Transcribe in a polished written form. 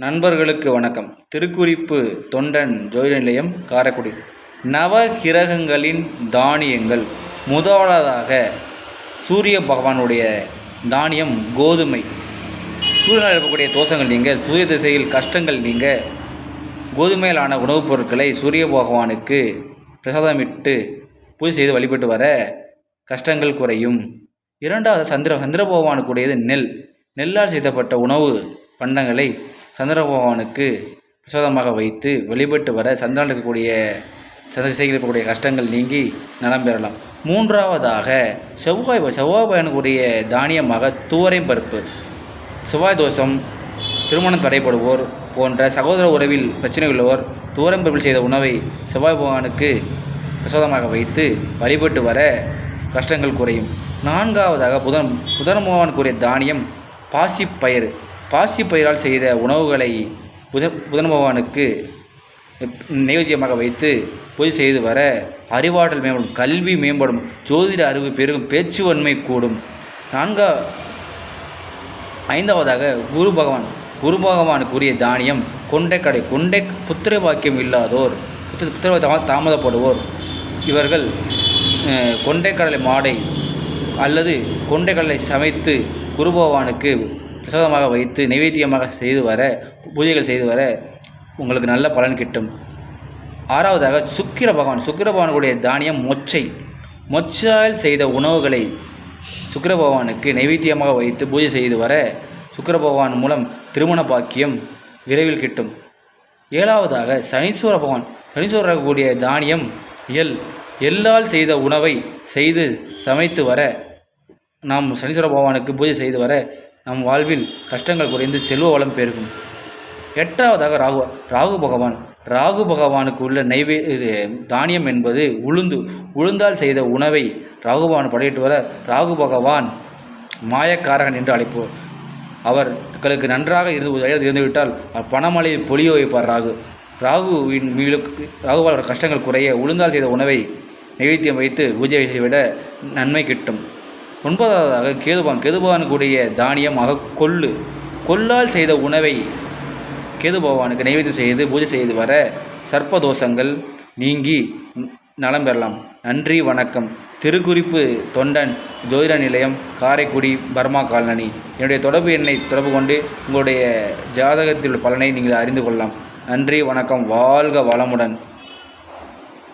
நண்பர்களுக்கு வணக்கம். திருக்குறிப்பு தொண்டன் ஜோதிட நிலையம், காரைக்குடி. நவகிரகங்களின் தானியங்கள். முதலாவதாக சூரிய பகவானுடைய தானியம் கோதுமை. சூரியனால் இருக்கக்கூடிய தோஷங்கள் நீங்க, சூரிய திசையில் கஷ்டங்கள் நீங்க, கோதுமையிலான உணவுப் பொருட்களை சூரிய பகவானுக்கு பிரசாதமிட்டு பூஜை செய்து வழிபட்டு வர கஷ்டங்கள் குறையும். இரண்டாவது சந்திர பகவானுக்குடையது நெல்லால் செய்யப்பட்ட உணவு பண்டங்களை சந்திர பகவானுக்கு பிரசாதமாக வைத்து வழிபட்டு வர சந்திரனில் இருக்கக்கூடிய திசையில் இருக்கக்கூடிய கஷ்டங்கள் நீங்கி நலம் பெறலாம். மூன்றாவதாக செவ்வாய் பகவானுக்குரிய தானியமாக துவரை பருப்பு. செவ்வாய் தோஷம், திருமணம் தடைப்படுவோர் போன்ற சகோதர உறவில் பிரச்சனை உள்ளவர் துவரம் பருப்பில் செய்த உணவை செவ்வாய் பகவானுக்கு பிரசாதமாக வைத்து வழிபட்டு வர கஷ்டங்கள் குறையும். நான்காவதாக புதன் பகவானுக்குரிய தானியம் பாசிப்பயிறு. பாசிப்பயிரால் செய்த உணவுகளை புதன் பகவானுக்கு நைவேத்தியமாக வைத்து பூஜை செய்து வர அறிவாற்றல் மேம்படும், கல்வி மேம்படும், ஜோதிட அறிவு பெருகும், பேச்சுவன்மை கூடும். ஐந்தாவதாக குரு பகவானுக்குரிய தானியம் கொண்டைக்கடலை. புத்திர பாக்கியம் இல்லாதோர், புத்திர தாமதப்படுவோர் இவர்கள் கொண்டைக்கடலை மாடை அல்லது கொண்டைக்கடலை சமைத்து குரு பகவானுக்கு பிரசாதமாக வைத்து நைவேத்தியமாக செய்து வர, பூஜைகள் செய்து வர உங்களுக்கு நல்ல பலன் கிட்டும். ஆறாவதாக சுக்கிர பகவானுடைய தானியம் மொச்சையால் செய்த உணவுகளை சுக்கிர பகவானுக்கு நைவேத்தியமாக வைத்து பூஜை செய்து வர சுக்கிர பகவான் மூலம் திருமண பாக்கியம் விரைவில் கிட்டும். ஏழாவதாக சனீஸ்வரக்கூடிய தானியம் எள்ளால் செய்த உணவை செய்து சமைத்து வர நாம் சனீஸ்வர பகவானுக்கு பூஜை செய்து வர நம் வாழ்வில் கஷ்டங்கள் குறைந்து செல்வ வளம் பெருகும். எட்டாவதாக ராகு பகவானுக்கு உள்ள தானியம் என்பது உளுந்தால் செய்த உணவை ராகு பகவான் படையிட்டு வர ராகு பகவான் மாயக்காரகன் என்று அழைப்போர். அவர்களுக்கு நன்றாக இருந்துவிட்டால் பணமழையில் பொழிய வைப்பார். ராகுவால் கஷ்டங்கள் குறைய உளுந்தால் செய்த உணவை நைவேத்தியம் வைத்து பூஜை விட நன்மை கிட்டும். ஒன்பதாவதாக கேதுபகவானுக்குடைய தானியமாக கொள்ளால் செய்த உணவை கேது பகவானுக்கு நைவேத்தியம் செய்து பூஜை செய்து வர சர்ப்பதோஷங்கள் நீங்கி நலம் பெறலாம். நன்றி, வணக்கம். திருக்குறிப்பு தொண்டன் ஜோதிட நிலையம், காரைக்குடி, பர்மா காலனி. என்னுடைய தொடர்பு எண்ணை தொடர்பு கொண்டு உங்களுடைய ஜாதகத்தில் உள்ள பலனை நீங்கள் அறிந்து கொள்ளலாம். நன்றி, வணக்கம். வாழ்க வளமுடன்.